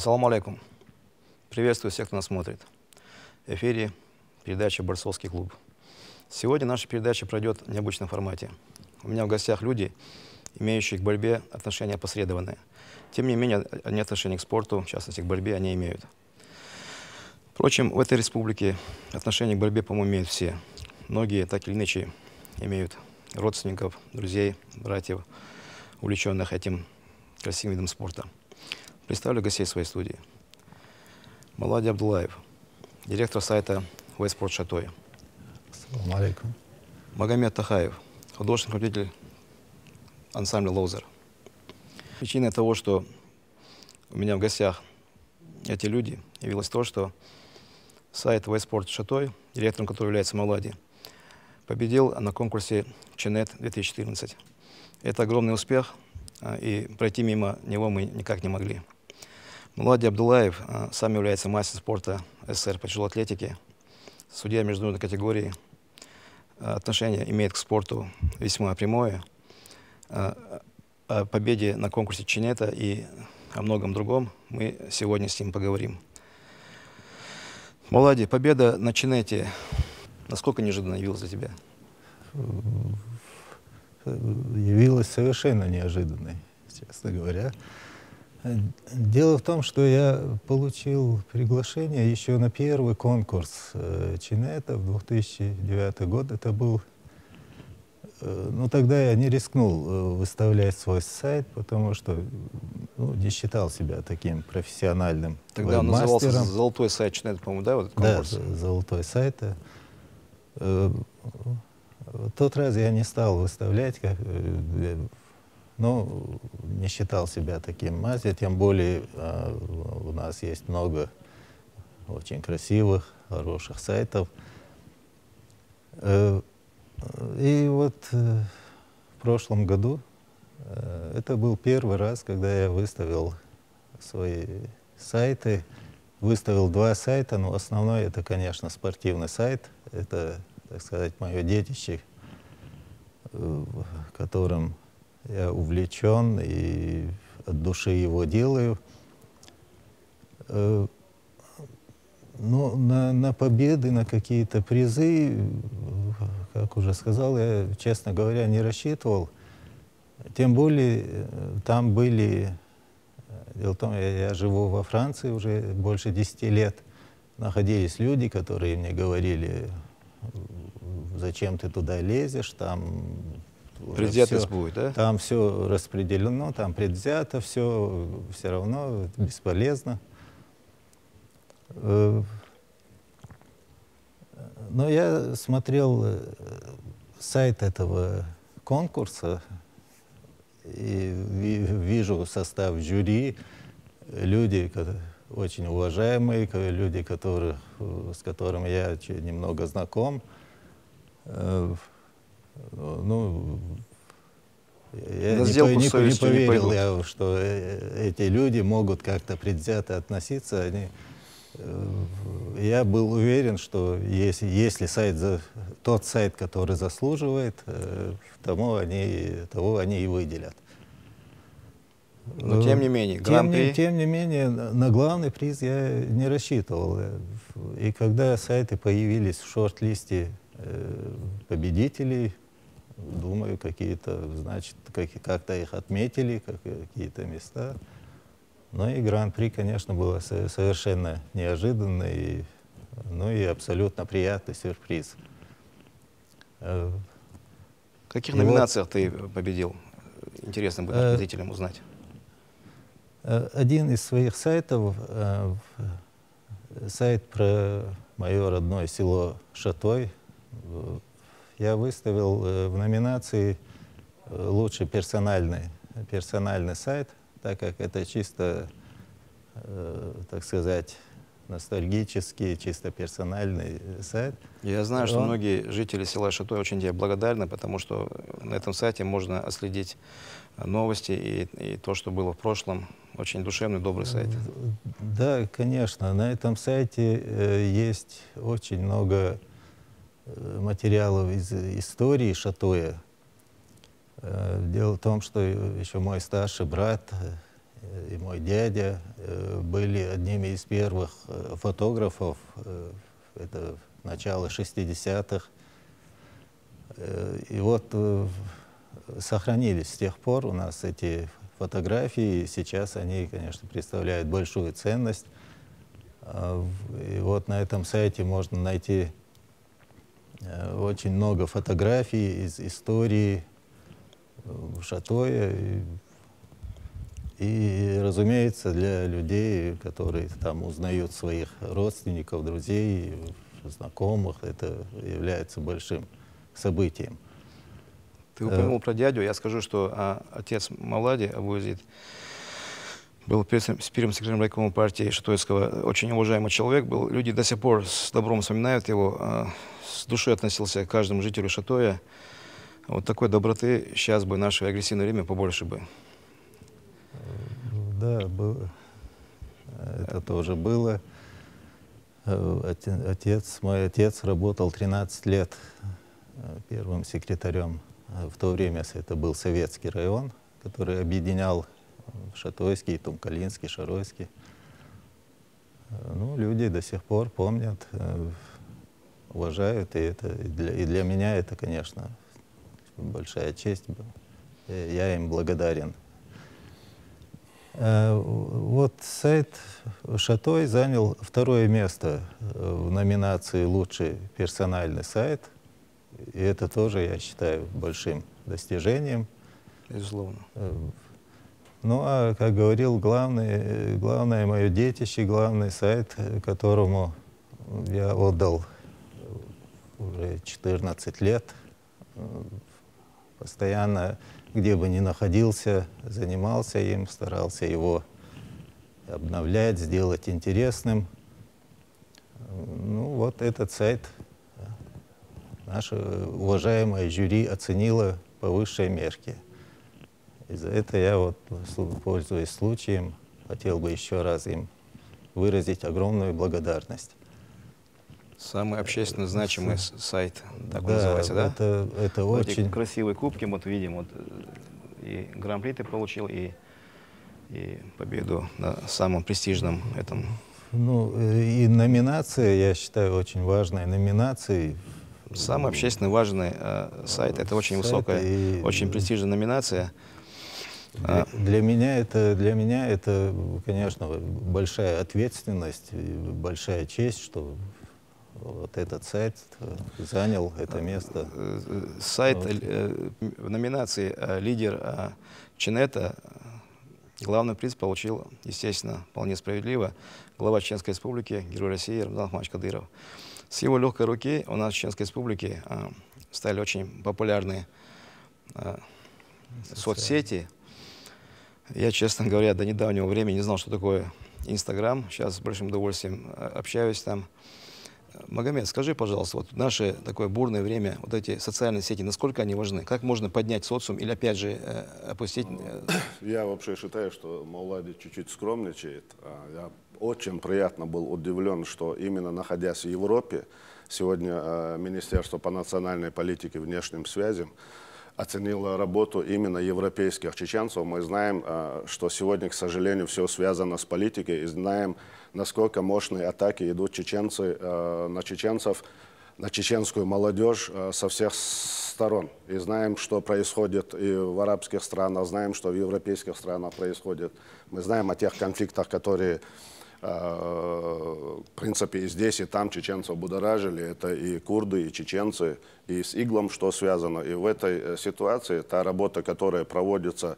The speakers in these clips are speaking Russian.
Ассаламу алейкум. Приветствую всех, кто нас смотрит. В эфире передача «Борцовский клуб». Сегодня наша передача пройдет в необычном формате. У меня в гостях люди, имеющие к борьбе отношения опосредованные. Тем не менее, они отношения к спорту, в частности к борьбе, они имеют. Впрочем, в этой республике отношения к борьбе, по-моему, имеют все. Многие так или иначе имеют родственников, друзей, братьев, увлеченных этим красивым видом спорта. Представлю гостей своей студии. Малади Абдуллаев, директор сайта Вестспорт Шатой. Ассаламу алейкум. Магомед Тахаев, художественный руководитель ансамбля «Лоузер». Причиной того, что у меня в гостях эти люди, явилось то, что сайт Вестспорт Шатой, директором которого является Малади, победил на конкурсе Ченет 2014. Это огромный успех, и пройти мимо него мы никак не могли. Малади Абдуллаев сам является мастером спорта СССР по тяжелой атлетике, судья международной категории. Отношение имеет к спорту весьма прямое. О победе на конкурсе Ченета и о многом другом мы сегодня с ним поговорим. Малади, победа на Ченете насколько неожиданно явилась для тебя? Явилась совершенно неожиданной, честно говоря. Дело в том, что я получил приглашение еще на первый конкурс Ченета в 2009 год. Это был... Ну, тогда я не рискнул выставлять свой сайт, потому что не считал себя таким профессиональным Тогда он веб-мастером. назывался «Золотой сайт Ченета», по-моему, да, вот этот конкурс? Да, «Золотой сайт». В тот раз я не стал выставлять, но не считал себя таким мастером, тем более у нас есть много очень красивых, хороших сайтов. И вот в прошлом году это был первый раз, когда я выставил свои сайты. Выставил два сайта, но основной это, конечно, спортивный сайт. Это, так сказать, мое детище, которым я увлечен и от души его делаю. Но на победы, на какие-то призы, как уже сказал, я, честно говоря, не рассчитывал. Тем более, там были... Дело в том, я живу во Франции уже больше 10 лет. Находились люди, которые мне говорили: зачем ты туда лезешь, там... Предвзятость будет, да? Там все распределено, там предвзято, все равно бесполезно. Но я смотрел сайт этого конкурса и вижу состав жюри, люди очень уважаемые, люди, с которыми я немного знаком. Ну, я не поверил, что эти люди могут как-то предвзято относиться. Я был уверен, что если тот сайт, который заслуживает, того они и выделят. Но тем не менее, гран-при... Тем не менее, на главный приз я не рассчитывал. И когда сайты появились в шорт-листе победителей, думаю, значит, как-то их отметили, какие-то места. Ну и гран-при, конечно, было совершенно неожиданный, ну и абсолютно приятный сюрприз. В каких номинациях ты победил? Интересно будет зрителям узнать. Один из своих сайтов, сайт про мое родное село Шатой, я выставил в номинации «Лучший персональный сайт», так как это чисто, так сказать, ностальгический, чисто персональный сайт. Я знаю, что многие жители села Шатой очень тебе благодарны, потому что на этом сайте можно отследить новости и то, что было в прошлом. Очень душевный, добрый сайт. Да, конечно. На этом сайте есть очень много материалов из истории Шатоя. Дело в том, что еще мой старший брат и мой дядя были одними из первых фотографов. Это начало 60-х. И вот сохранились с тех пор у нас эти фотографии. Сейчас они, конечно, представляют большую ценность. И вот на этом сайте можно найти очень много фотографий из истории Шатоя. И, разумеется, для людей, которые там узнают своих родственников, друзей, знакомых, это является большим событием. Ты упомянул про дядю. Я скажу, что отец Мавлади Абу-Язид был первым секретарем райкома партии Шатойского, очень уважаемый человек был. Люди до сих пор с добром вспоминают его, с душой относился к каждому жителю Шатоя. Вот такой доброты сейчас бы, в наше агрессивное время, побольше бы. Да, это тоже было. Мой отец работал 13 лет первым секретарем. В то время это был советский район, который объединял Шатойский, Тумкалинский, Шаройский. Ну, люди до сих пор помнят, уважают, и для меня это, конечно, большая честь была. Я им благодарен. Вот сайт Шатой занял 2-е место в номинации «Лучший персональный сайт». И это тоже, я считаю, большим достижением. Безусловно. Ну, а, как говорил, главное мое детище, главный сайт, которому я отдал уже 14 лет, постоянно, где бы ни находился, занимался им, старался его обновлять, сделать интересным. Ну, вот этот сайт наше уважаемое жюри оценило по высшей мерке. И за это я, вот, пользуясь случаем, хотел бы еще раз им выразить огромную благодарность. Самый общественно значимый сайт, так да, называется, да? Это вот очень... эти красивые кубки, вот видим, вот, и гран-при ты получил, и победу на самом престижном этом. Ну, и номинация, я считаю, очень важной номинацией. Самый общественно важный сайт, это очень высокая, очень престижная номинация. Для меня это, конечно, большая ответственность, большая честь, что вот этот сайт занял это место. Сайт в номинации «Лидер Ченета» главный приз получил, естественно, вполне справедливо, глава Чеченской Республики, Герой России Рамзан Ахматович Кадыров. С его легкой руки у нас в Чеченской Республике стали очень популярны соцсети. Я, честно говоря, до недавнего времени не знал, что такое Инстаграм. Сейчас с большим удовольствием общаюсь там. Магомед, скажи, пожалуйста, вот в наше такое бурное время, вот эти социальные сети, насколько они важны? Как можно поднять социум или, опять же, опустить? Я вообще считаю, что Мавлади чуть-чуть скромничает. Я очень приятно был удивлен, что именно находясь в Европе, сегодня Министерство по национальной политике и внешним связям оценило работу именно европейских чеченцев. Мы знаем, что сегодня, к сожалению, все связано с политикой, и знаем, насколько мощные атаки идут чеченцы на чеченцев, на чеченскую молодежь со всех сторон. И знаем, что происходит и в арабских странах, знаем, что в европейских странах происходит. Мы знаем о тех конфликтах, которые, в принципе, и здесь, и там чеченцев будоражили. Это и курды, и чеченцы, и с ИГЛом что связано. И в этой ситуации та работа, которая проводится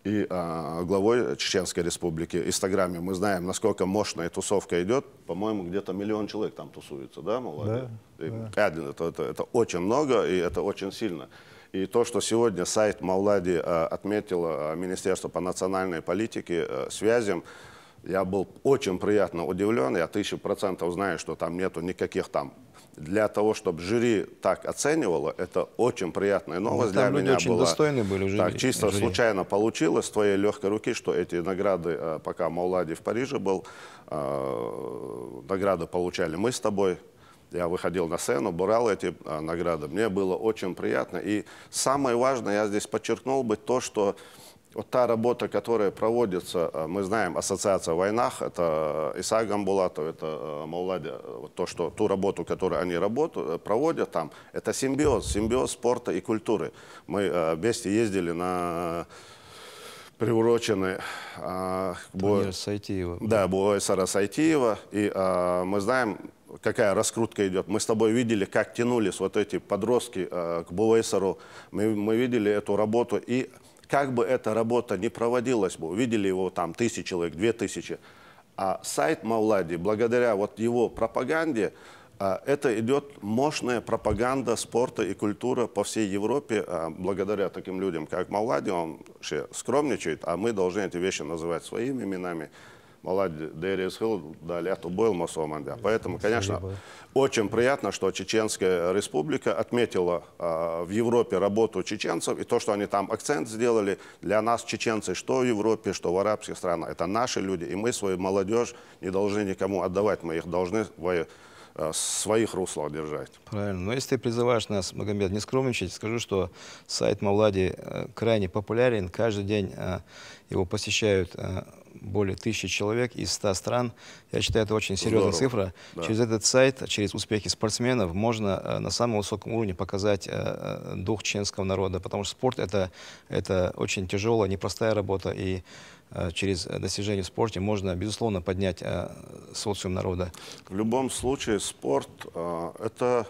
и главой Чеченской Республики, Инстаграме, мы знаем, насколько мощная тусовка идет. По-моему, где-то 1 миллион человек там тусуется, да, Мавлади? Да. Это очень много, и это очень сильно. И то, что сегодня сайт Мавлади отметило Министерство по национальной политике, связям, я был очень приятно удивлен. Я 1000% знаю, что там нету никаких там. Для того, чтобы жюри так оценивало, это очень приятная новость для меня очень была. Достойны были жюри. Так, чисто случайно получилось с твоей легкой руки, что эти награды, пока Мавлади в Париже был, награды получали мы с тобой. Я выходил на сцену, брал эти награды. Мне было очень приятно. И самое важное, я здесь подчеркнул бы то, что вот та работа, которая проводится, мы знаем, ассоциация в войнах, это Иса Гамбулатов, это Маулади, вот ту работу, которую они проводят там, это симбиоз спорта и культуры. Мы вместе ездили на приуроченный бой Сайтиева. Да, бой Сара Сайтиева, и мы знаем, какая раскрутка идет. Мы с тобой видели, как тянулись вот эти подростки к Буэйсару, мы видели эту работу, и как бы эта работа не проводилась бы, видели его там 1000 человек, 2000, а сайт Маулади, благодаря вот его пропаганде, это идет мощная пропаганда спорта и культуры по всей Европе, благодаря таким людям, как Маулади, он вообще скромничает, а мы должны эти вещи называть своими именами. Маулади, поэтому, конечно, очень приятно, что Чеченская Республика отметила в Европе работу чеченцев, и то, что они там акцент сделали, для нас, чеченцы, что в Европе, что в арабских странах, это наши люди, и мы свою молодежь не должны никому отдавать, мы их должны в своих руслах держать. Правильно. Но если ты призываешь нас, Магомед, не скромничать, скажу, что сайт Маулади крайне популярен. Каждый день его посещают более 1000 человек из 100 стран. Я считаю, это очень серьезная цифра. Да. Через этот сайт, через успехи спортсменов можно на самом высоком уровне показать дух чеченского народа. Потому что спорт это очень тяжелая, непростая работа. И через достижения в спорте можно, безусловно, поднять социум народа. В любом случае, спорт, это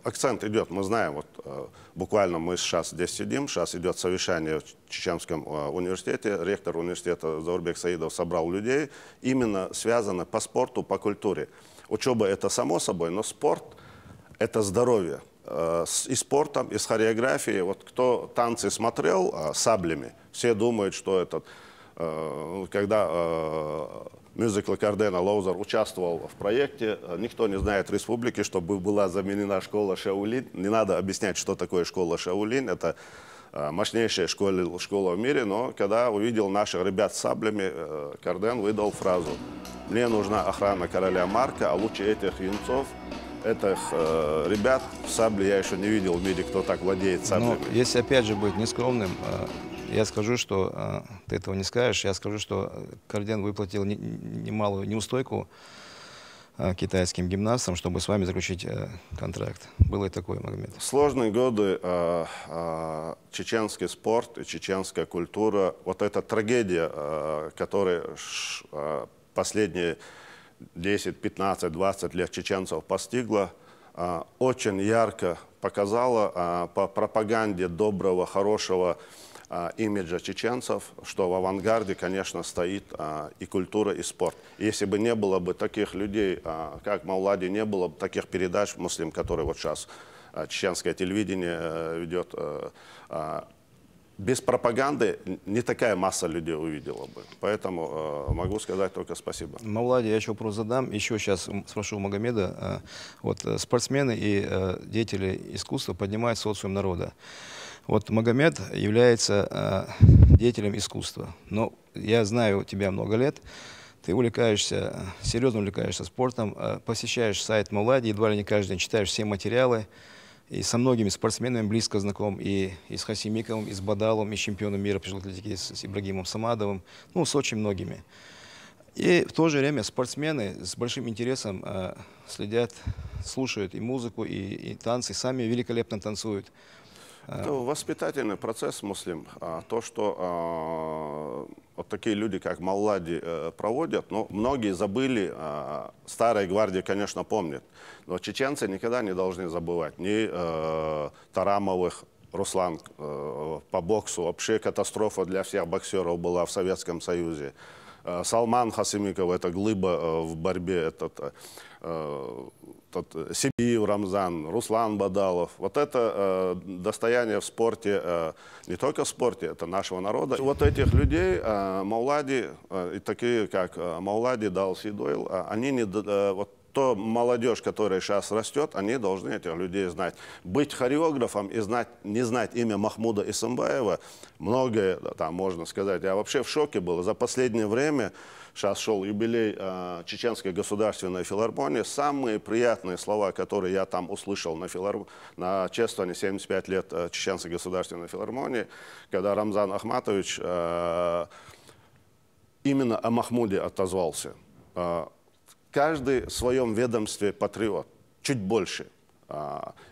акцент идет, мы знаем, вот буквально мы сейчас здесь сидим, сейчас идет совещание в Чеченском университете, ректор университета Заурбек Саидов собрал людей, именно связано по спорту, по культуре. Учеба это само собой, но спорт это здоровье. И спортом, и с хореографией, вот кто танцы смотрел саблями, все думают, что этот... Когда мюзикл Кардена Лоузер участвовал в проекте, никто не знает в республике, чтобы была заменена школа Шаолинь. Не надо объяснять, что такое школа Шаолинь. Это мощнейшая школа в мире, но когда увидел наших ребят с саблями, Карден выдал фразу: «Мне нужна охрана короля Марка, а лучше этих юнцов». Этих ребят в сабле я еще не видел в мире, кто так владеет саблями. Но если опять же быть нескромным, я скажу, что ты этого не скажешь, я скажу, что Карден выплатил немалую неустойку китайским гимнастам, чтобы с вами заключить контракт. Было и такое, Магомед. Сложные годы, чеченский спорт и чеченская культура, вот эта трагедия, которая последние 10, 15, 20 лет чеченцев постигла, очень ярко показала по пропаганде доброго, хорошего имиджа чеченцев, что в авангарде, конечно, стоит и культура, и спорт. Если бы не было бы таких людей, как Маулади, не было бы таких передач в Муслим, которые вот сейчас чеченское телевидение ведет, без пропаганды не такая масса людей увидела бы. Поэтому могу сказать только спасибо. Маулади, я еще вопрос задам. Еще сейчас спрошу Магомеда. Вот спортсмены и деятели искусства поднимают социум народа. Вот Магомед является деятелем искусства. Но я знаю тебя много лет. Ты увлекаешься, серьезно увлекаешься спортом, посещаешь сайт Маулади, едва ли не каждый день читаешь все материалы. И со многими спортсменами близко знаком, и с Хасимиковым, и с Бадалом, и с чемпионом мира по тяжелой атлетике, с Ибрагимом Самадовым, ну, с очень многими. И в то же время спортсмены с большим интересом следят, слушают и музыку, и танцы, сами великолепно танцуют. Это воспитательный процесс, Муслим. То, что вот такие люди, как Маулади, проводят, но многие забыли, старая гвардия, конечно, помнит. Но чеченцы никогда не должны забывать ни Тарамовых, Руслан по боксу. Вообще катастрофа для всех боксеров была в Советском Союзе. Салман Хасимиков, это глыба в борьбе, Сибиев Рамзан, Руслан Бадалов. Вот это достояние в спорте, не только в спорте, это нашего народа. Вот этих людей Маулади, и такие как Маулади, Дал Сидойл, они не, вот то молодежь, которая сейчас растет, они должны этих людей знать. Быть хореографом и не знать имя Махмуда Исымбаева, многое там можно сказать. Я вообще в шоке был. За последнее время, сейчас шел юбилей Чеченской государственной филармонии, самые приятные слова, которые я там услышал на чествовании 75 лет Чеченской государственной филармонии, когда Рамзан Ахматович именно о Махмуде отозвался. Каждый в своем ведомстве патриот, чуть больше.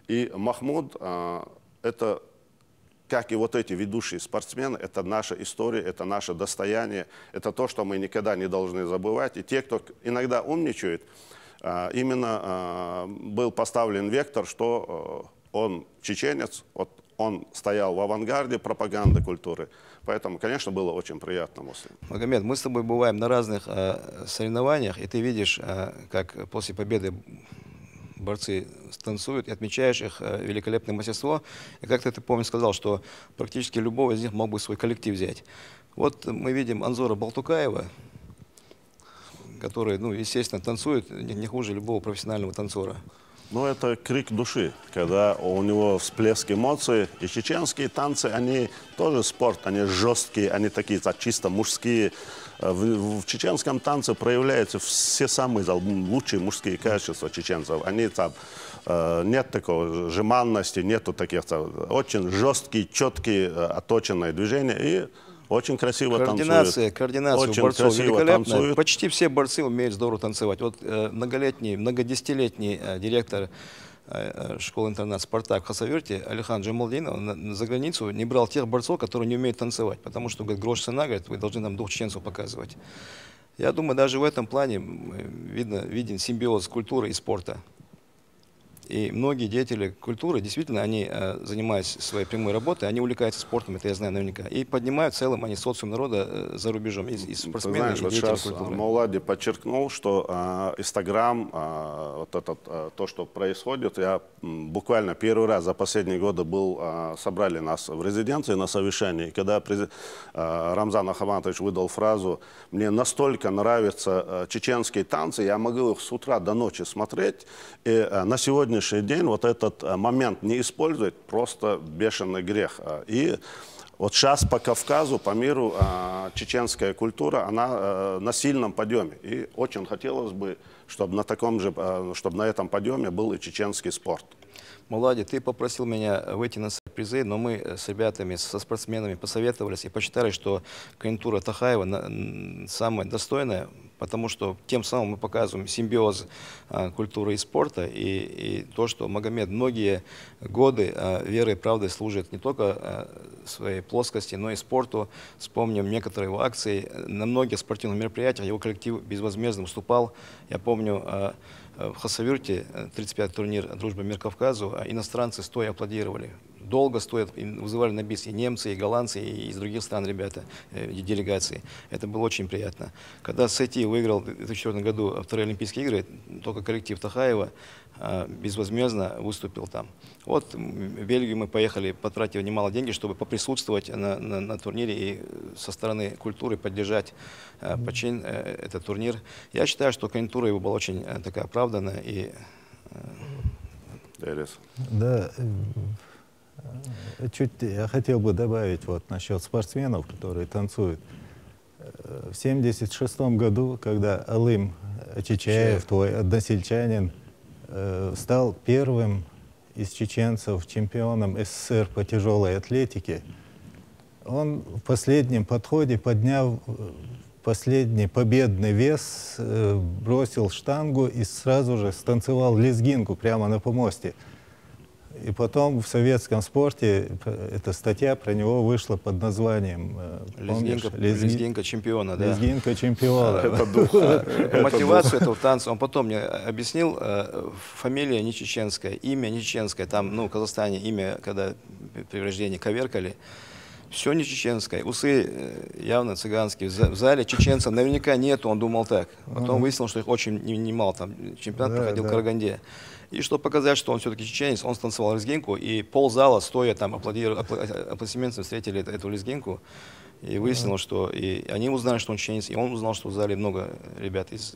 И Махмуд, это, как и вот эти ведущие спортсмены, это наша история, это наше достояние, это то, что мы никогда не должны забывать. И те, кто иногда умничает, именно был поставлен вектор, что он чеченец, вот он стоял в авангарде пропаганды культуры. Поэтому, конечно, было очень приятно, Муслим. Магомед, мы с тобой бываем на разных соревнованиях, и ты видишь, как после победы борцы танцуют, и отмечаешь их великолепное мастерство. И как-то ты, помню, сказал, что практически любого из них мог бы свой коллектив взять. Вот мы видим Анзора Балтукаева, который, ну, естественно, танцует не хуже любого профессионального танцора. Ну, это крик души, когда у него всплеск эмоций. И чеченские танцы, они тоже спорт, они жесткие, они такие чисто мужские. В чеченском танце проявляются все самые лучшие мужские качества чеченцев. Они там, нет такой жеманности, нету таких очень жесткие, четкие, отточенные движения. И очень красиво танцуют. Координация у борцов великолепная. Почти все борцы умеют здорово танцевать. Вот многодесятилетний директор школы-интернат «Спартак» в Хасавюрте Алихан Джамалдинов за границу не брал тех борцов, которые не умеют танцевать, потому что, говорит, грош цена, говорит, вы должны нам двух чеченцев показывать. Я думаю, даже в этом плане виден симбиоз культуры и спорта. И многие деятели культуры, действительно, они, занимаясь своей прямой работой, они увлекаются спортом, это я знаю наверняка, и поднимают в целом они социум народа за рубежом, и спортсмены, и деятели культуры. Маулади подчеркнул, что Инстаграм, то, что происходит, я буквально первый раз за последние годы собрали нас в резиденции на совещании, когда Рамзан Ахматович выдал фразу: «Мне настолько нравятся чеченские танцы, я могу их с утра до ночи смотреть», и на сегодняшний день вот этот момент не использовать просто бешеный грех. И вот сейчас по Кавказу, по миру чеченская культура, она на сильном подъеме. И очень хотелось бы, чтобы на этом подъеме был и чеченский спорт. Мулади, ты попросил меня выйти на призы, но мы с ребятами, со спортсменами посоветовались и посчитали, что кандидатура Тахаева самая достойная, потому что тем самым мы показываем симбиоз культуры и спорта, и то, что Магомед многие годы верой и правдой служит не только своей плоскости, но и спорту. Вспомним некоторые его акции. На многих спортивных мероприятиях его коллектив безвозмездно выступал. Я помню, в Хасавюрте 35-й турнир «Дружба мир Кавказу», иностранцы стоя аплодировали. Долго стоят, вызывали на бис и немцы, и голландцы, и из других стран ребята, делегации. Это было очень приятно. Когда Сети выиграл в 2004 году вторые Олимпийские игры, только коллектив Тахаева безвозмездно выступил там. Вот в Бельгию мы поехали, потратив немало денег, чтобы поприсутствовать на турнире и со стороны культуры поддержать почин этот турнир. Я считаю, что кандидатура его была очень такая оправданная. Да, чуть я хотел бы добавить вот насчет спортсменов, которые танцуют. В 1976 году, когда Алым Чечаев, твой односельчанин, стал первым из чеченцев чемпионом СССР по тяжелой атлетике, он в последнем подходе, подняв последний победный вес, бросил штангу и сразу же станцевал лезгинку прямо на помосте. И потом в советском спорте эта статья про него вышла под названием «Лезгинка чемпиона». «Лезгинка чемпиона». Мотивацию этого танца он потом мне объяснил. Фамилия не чеченская, имя не чеченское. Там, ну, в Казахстане имя, когда при рождении коверкали. Все не чеченское. Усы явно цыганские. В зале чеченцев наверняка нету, он думал так. Потом выяснил, что их очень немало. Там чемпионат проходил в Караганде. И чтобы показать, что он все-таки чеченец, он станцевал лезгинку, и ползала, стоя там, аплодисментами встретили эту лезгинку. И выяснилось, что и они узнали, что он чеченец, и он узнал, что в зале много ребят из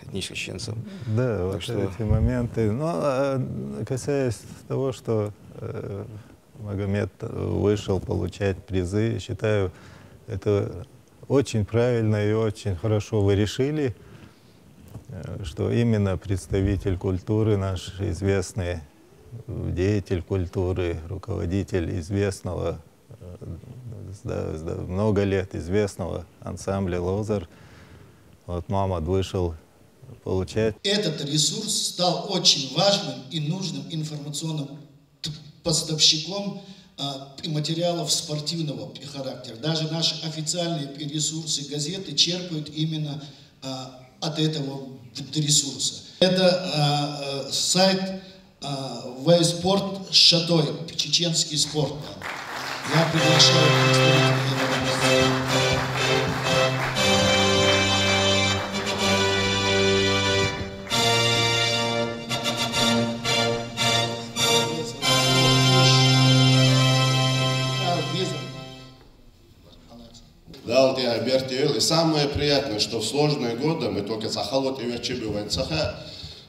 этнических чеченцев. Да, Так вот что... эти моменты. Но касаясь того, что Магомед вышел получать призы, считаю, это очень правильно и очень хорошо вы решили, что именно представитель культуры, наш известный деятель культуры, руководитель известного, много лет известного ансамбля «Лозер», вот Мамад вышел получать. Этот ресурс стал очень важным и нужным информационным поставщиком материалов спортивного характера. Даже наши официальные ресурсы газеты черпают именно от этого ресурса. Это сайт Вайспорт Шатой, чеченский спорт. Я приглашаю представителей этого. Да, вот я Бертиэл. И самое приятное, что в сложные годы мы только Сахалот и Вечебиваем Саха,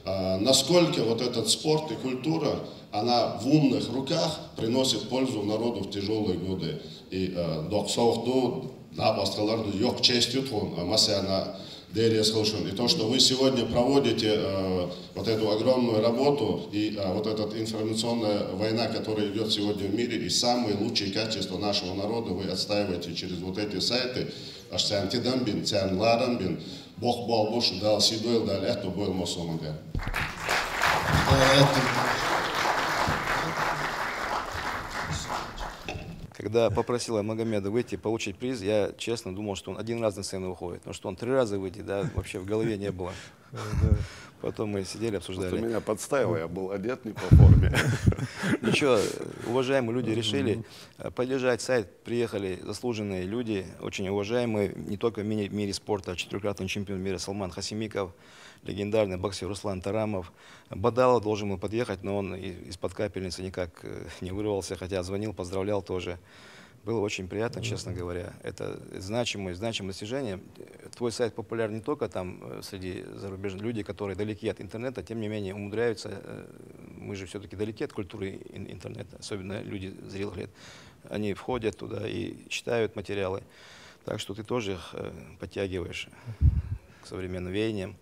насколько вот этот спорт и культура, она в умных руках приносит пользу народу в тяжелые годы. И доксовду, да, басталарду, йог честью тон, масяна Дерия Схолшун. И то, что вы сегодня проводите вот эту огромную работу и вот эта информационная война, которая идет сегодня в мире, и самые лучшие качества нашего народа вы отстаиваете через вот эти сайты. Аж сян тидамбин, сян ладамбин, Бог болбуш, дал сидуэл, дал это был мосомага. Когда попросила Магомеда выйти получить приз, я честно думал, что он один раз на сцену выходит. Но что он 3 раза выйдет, да, вообще в голове не было. Потом мы сидели, обсуждали. Ты меня подставил, я был одет не по форме. Ничего, уважаемые люди решили поддержать сайт. Приехали заслуженные люди, очень уважаемые, не только в мире спорта, 4-кратный чемпион мира Салман Хасимиков, легендарный боксер Руслан Тарамов. Бадалов должен был подъехать, но он из-под капельницы никак не вырвался, хотя звонил, поздравлял тоже. Было очень приятно, честно говоря. Это значимое достижение. Твой сайт популярен не только там среди зарубежных людей, которые далеки от интернета, тем не менее умудряются, мы же все-таки далеки от культуры интернета, особенно люди зрелых лет. Они входят туда и читают материалы. Так что ты тоже их подтягиваешь к современным веяниям.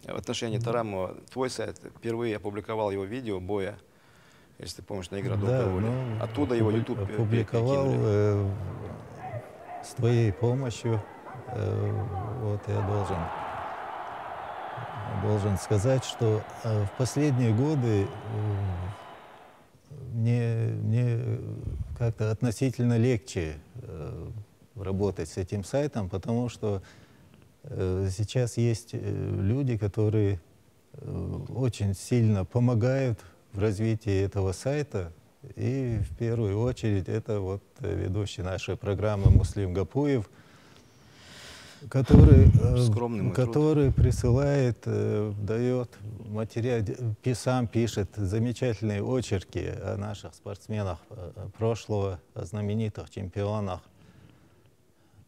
В отношении Тарамова, твой сайт впервые опубликовал его видео боя, если ты помнишь, на игра Да, оттуда его YouTube опубликовал с твоей помощью. Вот я должен сказать, что в последние годы мне как-то относительно легче работать с этим сайтом, потому что сейчас есть люди, которые очень сильно помогают в развитии этого сайта. И в первую очередь это вот ведущий нашей программы Муслим Гапуев, который присылает, дает материал, сам пишет замечательные очерки о наших спортсменах прошлого, о знаменитых чемпионах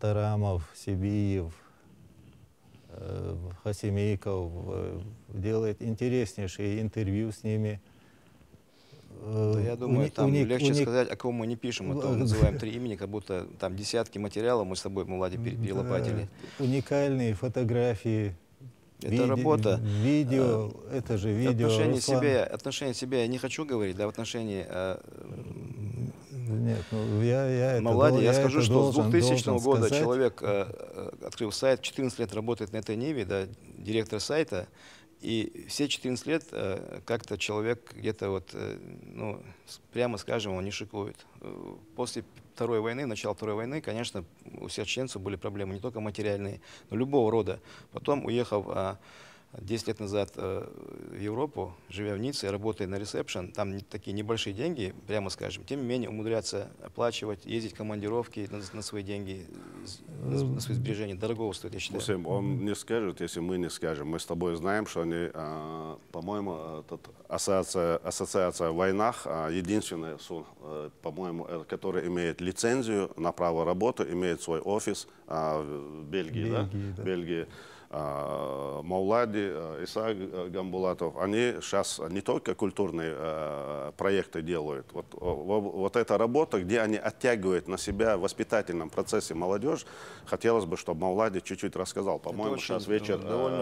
Тарамов, Сибиев, Хасимиков, делает интереснейшие интервью с ними. Да, я думаю, там легче сказать, о ком мы не пишем, а то мы называем 3 имени, как будто там десятки материалов мы с тобой, Влади, перелопатили. Уникальные фотографии. Это работа. Видео, это же видео. Отношение себя я не хочу говорить, да, в отношении... Нет, ну я скажу, что с 2000 года сказать. Человек открыл сайт, 14 лет работает на этой ниве, да, директор сайта, и все 14 лет как-то человек где-то вот, ну, прямо скажем, он не шикует. После Второй войны, начала Второй войны, конечно, у всех чеченцев были проблемы, не только материальные, но любого рода. Потом, уехав 10 лет назад в Европу, живя в Ницце, работая на ресепшн, там такие небольшие деньги, прямо скажем, тем не менее умудряться оплачивать, ездить в командировки на свои деньги, на свои сбережения. Дорого стоит, я считаю. Мусим, он не скажет, если мы не скажем. Мы с тобой знаем, что они, по-моему, ассоциация в войнах, единственная, по-моему, которая имеет лицензию на право работы, имеет свой офис в Бельгии, да? Бельгии. Маулади, Исаак Гамбулатов, они сейчас не только культурные проекты делают. Вот эта работа, где они оттягивают на себя в воспитательном процессе молодежь, хотелось бы, чтобы Маулади чуть-чуть рассказал. По-моему, сейчас вечер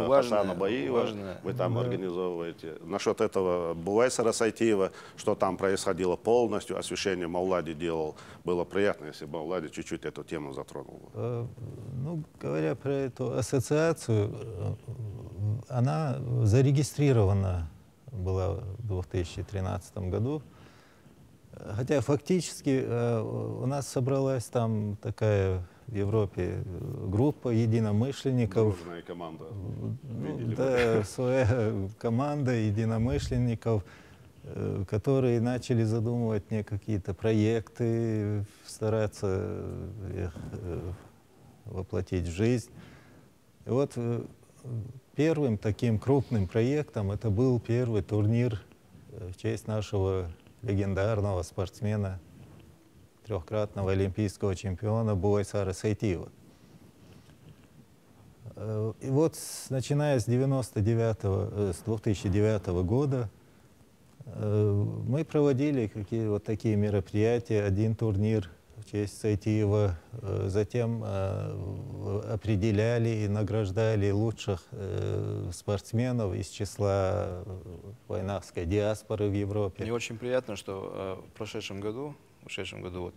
Хасана Баиева вы там организовываете. Насчет этого Буайса Расайтиева, что там происходило полностью, освещение Маулади делал. Было приятно, если бы Маулади чуть-чуть эту тему затронул. Ну, говоря про эту ассоциацию, она зарегистрирована была в 2013 году, хотя фактически у нас собралась там такая в Европе группа единомышленников. Дружная команда. Ну, да, своя команда единомышленников, которые начали задумывать мне какие-то проекты, стараться их воплотить в жизнь. И вот первым таким крупным проектом это был первый турнир в честь нашего легендарного спортсмена, трехкратного олимпийского чемпиона Буайса Расайтиева. И вот начиная с 2009 года мы проводили вот такие мероприятия, один турнир в честь Сайтиева, затем определяли и награждали лучших спортсменов из числа войнахской диаспоры в Европе. Мне очень приятно, что в прошедшем году вот,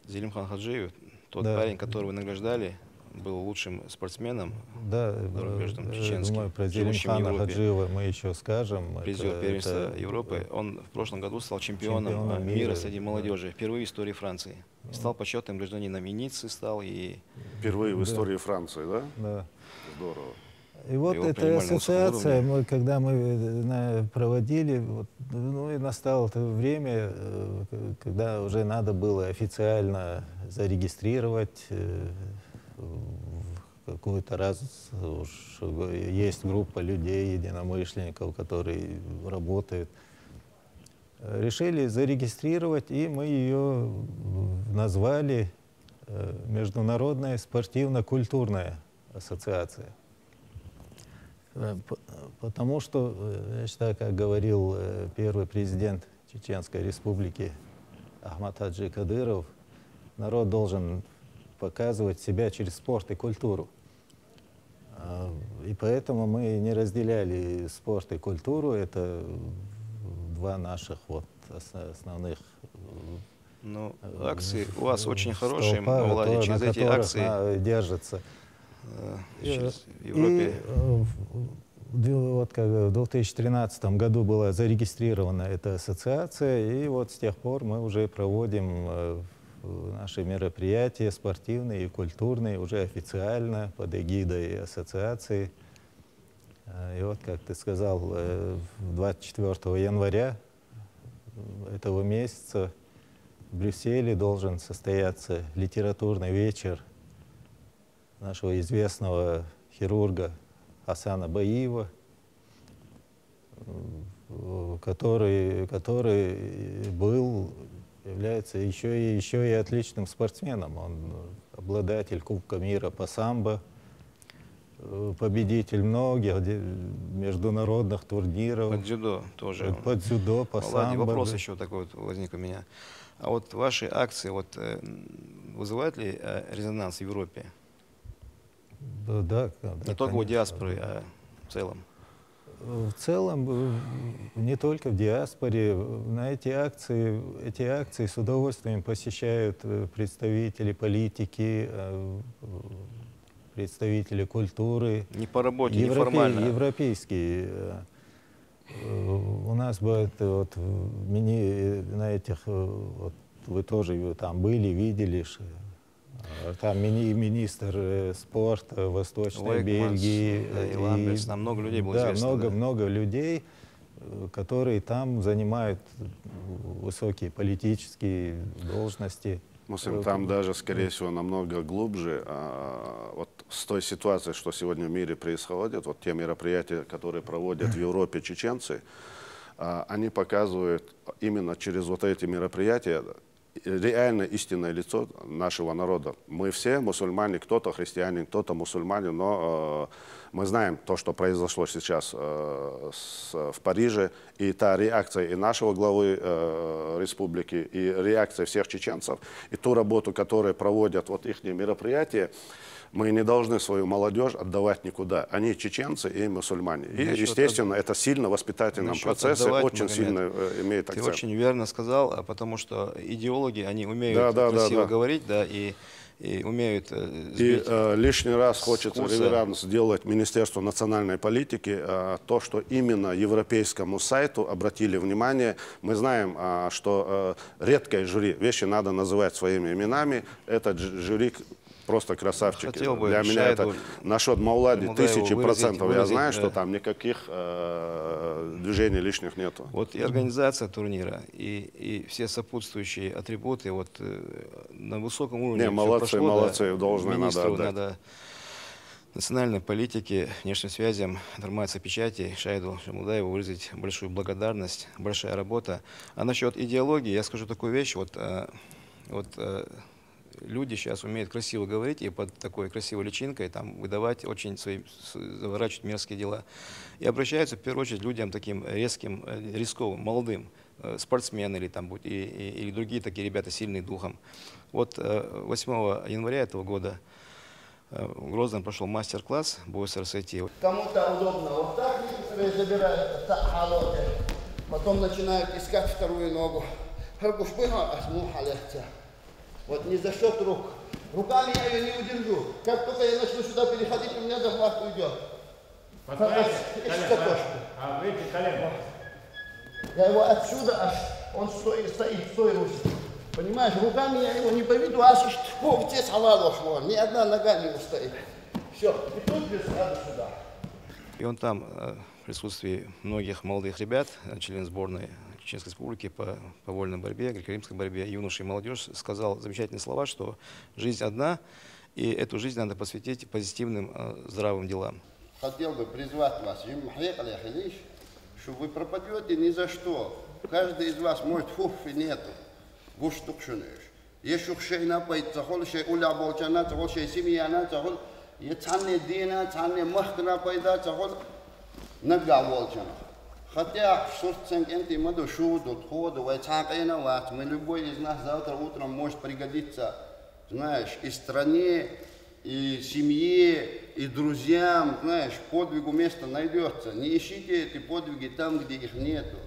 Зелимхан Хаджиев, тот парень, которого награждали, был лучшим спортсменом, зарубежным, чеченским, думаю, про Зелимхана Хаджиева мы еще скажем. Призер первенства Европы. Он в прошлом году стал чемпионом мира среди молодежи. Впервые в истории Франции. Стал почетным гражданином Ниццы, стал и... Впервые в истории Франции, да? Да. Здорово. И вот эта ассоциация, когда мы проводили, ну и настало то время, когда уже надо было официально зарегистрировать какую-то раз уж есть группа людей, единомышленников, которые работают. Решили зарегистрировать, и мы ее назвали Международная спортивно-культурная ассоциация. Потому что, я считаю, как говорил первый президент Чеченской Республики Ахмад Хаджи Кадыров, народ должен показывать себя через спорт и культуру. И поэтому мы не разделяли спорт и культуру. Это два наших вот основных. Ну, акции у вас очень хорошие, Владимир, через эти акции держатся. Сейчас в Европе. Вот как в 2013 году была зарегистрирована эта ассоциация, и вот с тех пор мы уже проводим наши мероприятия спортивные и культурные уже официально под эгидой ассоциации. И вот, как ты сказал, 24 января этого месяца в Брюсселе должен состояться литературный вечер нашего известного хирурга Хасана Баиева, который является еще и отличным спортсменом. Он обладатель Кубка мира по самбо, победитель многих международных турниров. Под дзюдо тоже. Под дзюдо, по самбо. Вопрос еще такой вот возник у меня. А вот ваши акции вызывают ли резонанс в Европе? Да, не только у диаспоры, а в целом? В целом, не только в диаспоре. На эти акции с удовольствием посещают представители политики, представители культуры. Не по работе, неформально. Европейские. У нас бывает на этих, вы тоже там были, видели, Там министр спорта Восточной Бельгии. И Ламберс, там много людей было известно. Да, много людей, которые там занимают высокие политические должности. Муслим, там даже, скорее всего, намного глубже. Вот с той ситуацией, что сегодня в мире происходит, вот те мероприятия, которые проводят в Европе чеченцы, они показывают именно через вот эти мероприятия реально истинное лицо нашего народа. Мы все мусульмане, кто-то христианин, кто-то мусульманин, но мы знаем то, что произошло сейчас в Париже, и та реакция и нашего главы республики, и реакция всех чеченцев, и ту работу, которую проводят вот их мероприятия. Мы не должны свою молодежь отдавать никуда. Они чеченцы и мусульмане. И, естественно, это сильно в воспитательном процессе очень сильно имеет акцент. Ты очень верно сказал, потому что идеологи, они умеют красиво говорить, да, и умеют сбить. И лишний раз хочется реверанс сделать Министерству национальной политики. То, что именно европейскому сайту обратили внимание. Мы знаем, что редкое жюри, вещи надо называть своими именами. Этот жюри просто красавчики. Для меня это Нашод Маулади 1000%. Я знаю, что там никаких движений лишних нету. Вот и организация турнира, и все сопутствующие атрибуты вот на высоком уровне. Молодцы, должное надо отдать. Национальной политике, внешним связям, информации, печати Шаиду Жамулдаеву выразить большую благодарность, большая работа. А насчет идеологии я скажу такую вещь. Люди сейчас умеют красиво говорить и под такой красивой личинкой там выдавать очень свои, заворачивать мерзкие дела. И обращаются в первую очередь людям таким резким, рисковым, молодым, спортсмены или, там, или другие такие ребята, сильные духом. Вот 8 января этого года в Грозном прошел мастер-класс БУСРСТ. Кому-то удобно вот так, некоторые забирают халоты, потом начинают искать вторую ногу. Вот не за счет рук. Руками я ее не удержу. Как только я начну сюда переходить, у меня захват уйдет. Я его отсюда аж, он стоит в той руке. Понимаешь, руками я его не поведу, аж здесь халал ушло. Ни одна нога не устоит. Все, и тут без сразу сюда. И он там в присутствии многих молодых ребят, член сборной Чеченской Республики по вольной борьбе, греко-римской борьбе, юноши и молодежь, сказал замечательные слова, что жизнь одна, и эту жизнь надо посвятить позитивным, здравым делам. Хотел бы призвать вас, что вы пропадете ни за что. Каждый из вас может хуф и нету. Еще шейна пайцахол, шей уля болчана, цахол, шей семьяна, цахол, цанне дина, цанне махкна пайда, цахол, нага болчана. Хотя в Сурценкенте мы душу, тут ходу, мы любой из нас завтра утром может пригодиться, знаешь, и стране, и семье, и друзьям, знаешь, подвигу место найдется. Не ищите эти подвиги там, где их нету.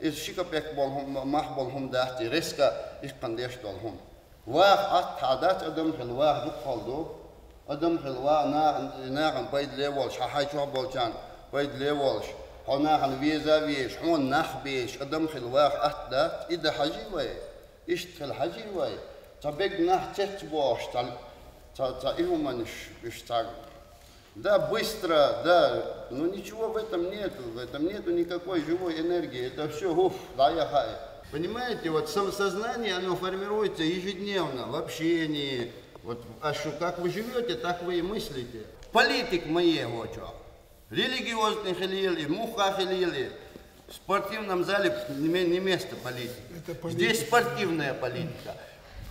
Из шикапек болхум, мах болхум дахти, резко их кандеш долхум. Вах ат хадат адам хилвах дук халду, адам хилва наган байд левол, шахайчуа болчан. بايد ليوالش هناك الفيزا فيش هون نخبيش قدم خلواخ أحدث إذا حجيوي إشتغل حجيوي تبيك نحتت باش تا إيهم مش так. Да, быстро, да, но ничего в этом нету никакой живой энергии, это все да-яхай. Понимаете, вот самосознание, оно формируется ежедневно, в общении, вот, а что, как вы живете, так вы и мыслите. Политик моего, что? Религиозный хилил и муха хилил. В спортивном зале не место политики. Здесь спортивная политика.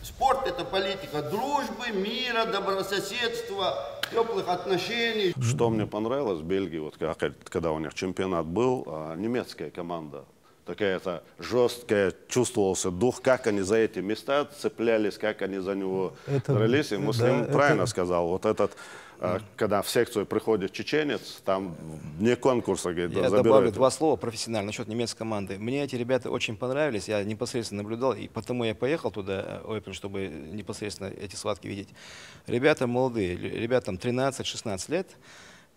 Спорт – это политика дружбы, мира, добрососедства, теплых отношений. Что мне понравилось в Бельгии, вот когда у них чемпионат был, немецкая команда. Такая-то жесткая, чувствовался дух, как они за эти места цеплялись, как они за него дрались. И Муслим правильно сказал, вот этот, когда в секцию приходит чеченец, там вне конкурса, говорит, я добавлю два слова профессионально насчет немецкой команды. Мне эти ребята очень понравились, я непосредственно наблюдал, и потому я поехал туда, чтобы непосредственно эти схватки видеть. Ребята молодые, ребятам 13-16 лет,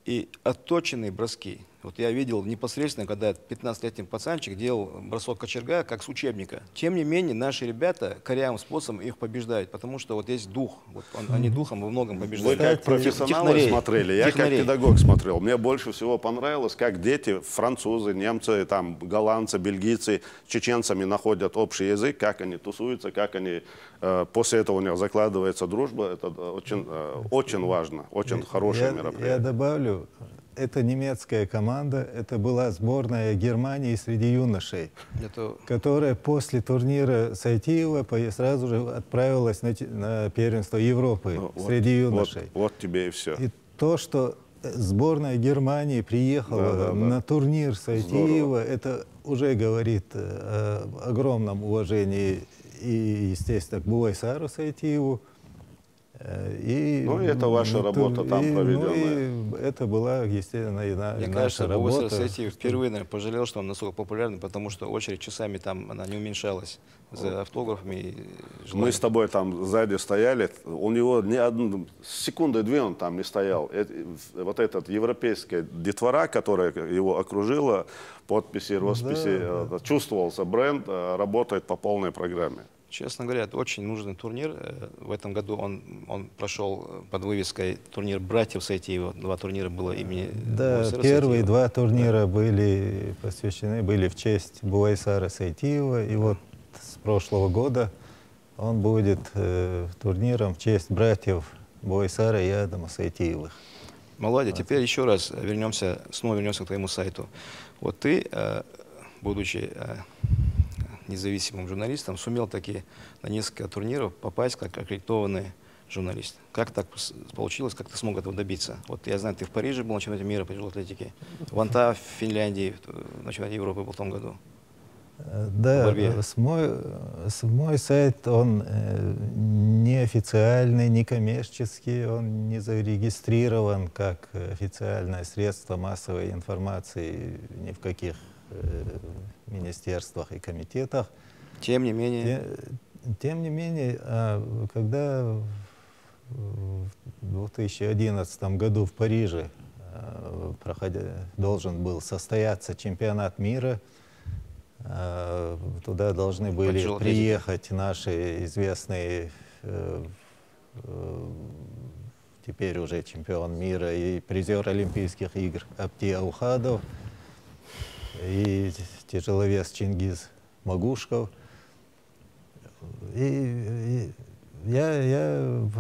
и отточенные броски. Вот я видел непосредственно, когда 15-летний пацанчик делал бросок кочерга, как с учебника. Тем не менее, наши ребята корявым способом их побеждают, потому что вот есть дух. Вот они духом во многом побеждают. Вы как профессионалы смотрели, я как педагог смотрел. Мне больше всего понравилось, как дети, французы, немцы, там, голландцы, бельгийцы, с чеченцами находят общий язык, как они тусуются, как они... После этого у них закладывается дружба. Это очень важно, очень хорошее мероприятие. Я добавлю, это немецкая команда, это была сборная Германии среди юношей, которая после турнира Сайтиева сразу же отправилась на первенство Европы среди юношей. Вот тебе и все. И то, что сборная Германии приехала на турнир Сайтиева, это уже говорит о огромном уважении и, естественно, к Буайсару Сайтиеву. Ну, и это ваша работа там проведенная. Это была, естественно, и наша работа. Мне кажется, впервые, наверное, пожалел, что он настолько популярный, потому что очередь часами там она не уменьшалась за автографами. И мы с тобой там сзади стояли, у него ни одну секунды-две он там не стоял. Вот этот европейская детвора, которая его окружила, подписи, росписи, чувствовался бренд, работает по полной программе. Честно говоря, это очень нужный турнир. В этом году он прошел под вывеской турнир братьев Сайтиева. 2 турнира было имени Буайсара первые Сайтиева. 2 турнира были в честь Буайсара Сайтиева. И вот с прошлого года он будет турниром в честь братьев Буайсара и Адама Сайтиевых. Володя, теперь еще раз снова вернемся к твоему сайту. Вот ты, будучи независимым журналистом, сумел таки на несколько турниров попасть как аккредитованный журналист. Как так получилось, как ты смог этого добиться? Вот я знаю, ты в Париже был на чемпионате мира по тяжелой атлетике, Ванта в Финляндии на чемпионате Европы был в том году. Да, мой сайт, он неофициальный, некоммерческий, он не зарегистрирован как официальное средство массовой информации ни в каких министерствах и комитетах. Тем не менее, когда в 2011 году в Париже должен был состояться чемпионат мира, туда должны были приехать наши известные, теперь уже чемпион мира и призер Олимпийских игр Апти Аухадов и тяжеловес Чингиз Магушков. И я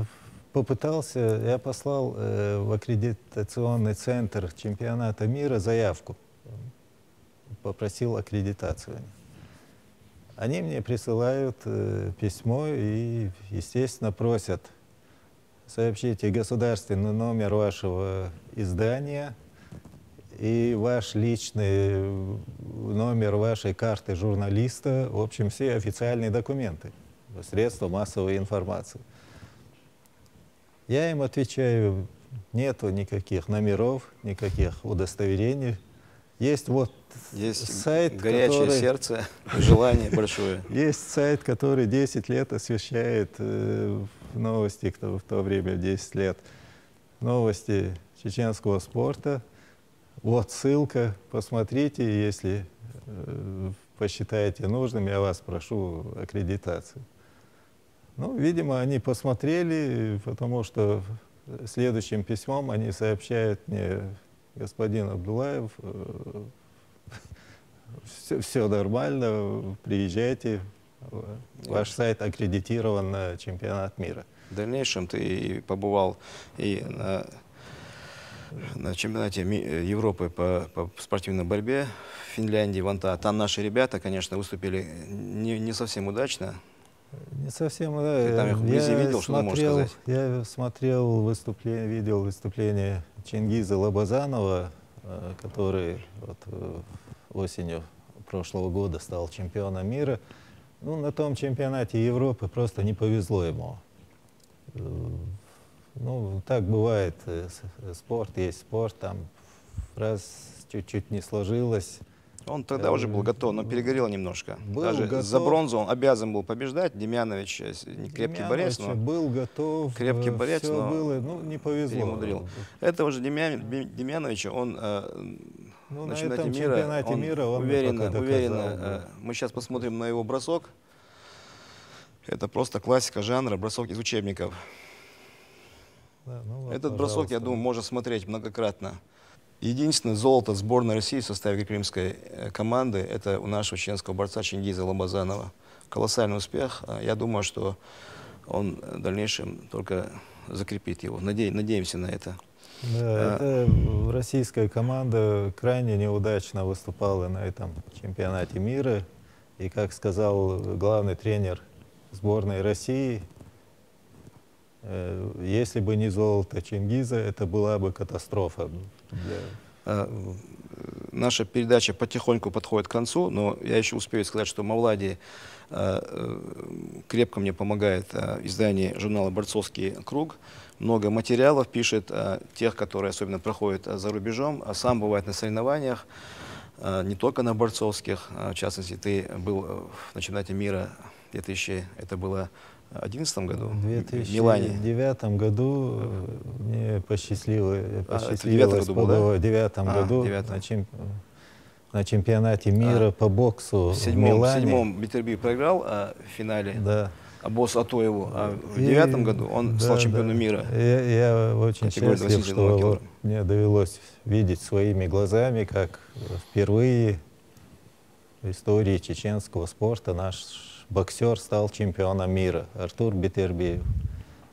послал в аккредитационный центр чемпионата мира заявку, попросил аккредитацию. Они мне присылают письмо и, естественно, просят: сообщите государственный номер вашего издания и ваш личный номер вашей карты журналиста, в общем, все официальные документы, средства массовой информации. Я им отвечаю: нету никаких номеров, никаких удостоверений. Есть сайт, горячее сердце, желание большое. Есть сайт, который 10 лет освещает новости, в то время 10 лет, новости чеченского спорта. Вот ссылка, посмотрите, если посчитаете нужным, я вас прошу аккредитацию. Ну, видимо, они посмотрели, потому что следующим письмом они сообщают мне: господин Абдулаев, все нормально, приезжайте, ваш сайт аккредитирован на чемпионат мира. В дальнейшем ты побывал и на чемпионате Европы по спортивной борьбе в Финляндии, Ванта. Там наши ребята, конечно, выступили не совсем удачно. Не совсем удачно. Ты там их вблизи видел, что ты можешь сказать? Я смотрел видел выступление Чингиза Лобазанова, который осенью прошлого года стал чемпионом мира. Ну, на том чемпионате Европы просто не повезло ему. Ну, так бывает. Спорт есть спорт, там раз чуть-чуть не сложилось. Он тогда уже был готов, но перегорел немножко. Даже готов. за бронзу он обязан был побеждать. Демьянович крепкий борец, но был готов. Крепкий борец, но было, ну, не повезло. Перемудрил. Это уже Демьяновича, он Ну, на на чемпионате этом мира. чемпионате мира он мне пока доказал, уверенно. да. Мы сейчас посмотрим на его бросок. Это просто классика жанра, бросок из учебников. Да, ну вот, Этот бросок, я пожалуйста. думаю, можно смотреть многократно. Единственное золото сборной России в составе крымской команды — это у нашего чеченского борца Чингиза Лобазанова. Колоссальный успех. Я думаю, что он в дальнейшем только закрепит его. Надеемся на это. Да, это российская команда крайне неудачно выступала на этом чемпионате мира. И, как сказал главный тренер сборной России, если бы не золото Чингиза, это была бы катастрофа. Наша передача потихоньку подходит к концу, но я еще успею сказать, что Мавлади крепко мне помогает издание журнала «Борцовский круг». Много материалов пишет, тех, которые особенно проходят за рубежом, а сам бывает на соревнованиях, не только на борцовских. В частности, ты был на чемпионате мира это было в 2011 году В в Милане. 2009 году мне посчастливилось был, в 2009 году на чемпионате мира по боксу в Милане. В седьмом Бетербию проиграл в финале. Да. Боссу Атоеву, а в 2009 году он стал чемпионом мира. Я очень счастлив, что вот мне довелось видеть своими глазами, как впервые в истории чеченского спорта наш боксер стал чемпионом мира, Артур Бетербиев,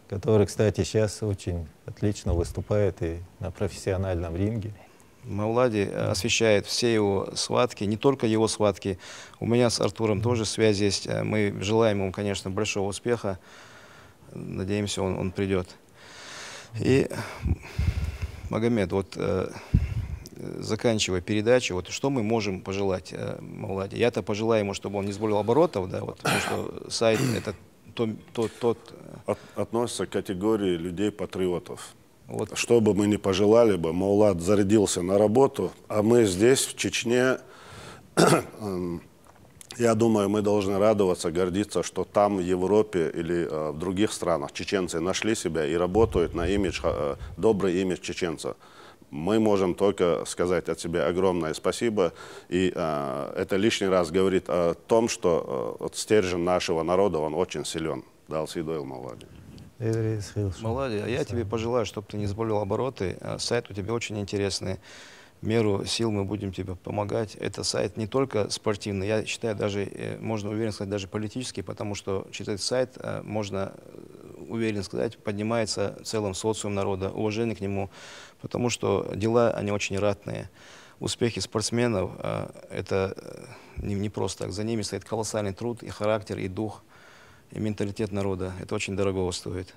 который, кстати, сейчас очень отлично выступает и на профессиональном ринге. Мавлади освещает все его схватки, не только его схватки. У меня с Артуром тоже связь есть. Мы желаем ему, конечно, большого успеха. Надеемся, он придет. И, Магомед, вот заканчивая передачу, вот что мы можем пожелать Мавлади? Я-то пожелаю ему, чтобы он не сбавлял оборотов, да, вот, потому что сайт это Относится к категории людей-патриотов. Вот. Что бы мы ни пожелали бы, Мавлад зарядился на работу, а мы здесь, в Чечне, я думаю, мы должны радоваться, гордиться, что там, в Европе или в других странах чеченцы нашли себя и работают на имидж, добрый имидж чеченца. Мы можем только сказать от себя огромное спасибо, и это лишний раз говорит о том, что стержень нашего народа, он очень силен. Дал Сидойл Мавлади. Мавлади, а я тебе пожелаю, чтобы ты не сбавлял обороты. Сайт у тебя очень интересный. В меру сил мы будем тебе помогать. Это сайт не только спортивный, я считаю, даже, можно уверенно сказать, даже политический, потому что через этот сайт можно, уверенно сказать, поднимается целым социум народа, уважение к нему, потому что дела, они очень ратные. Успехи спортсменов, это не просто так. За ними стоит колоссальный труд, и характер, и дух, и менталитет народа. Это очень дорого стоит.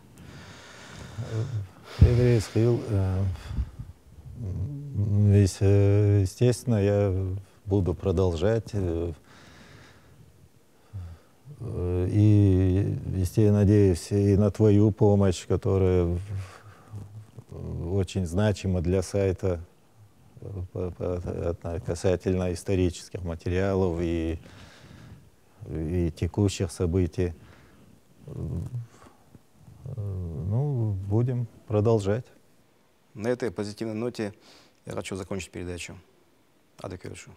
Естественно, я буду продолжать. И, я надеюсь, и на твою помощь, которая очень значима для сайта касательно исторических материалов и текущих событий. Ну, будем продолжать. На этой позитивной ноте я хочу закончить передачу. Адекватно.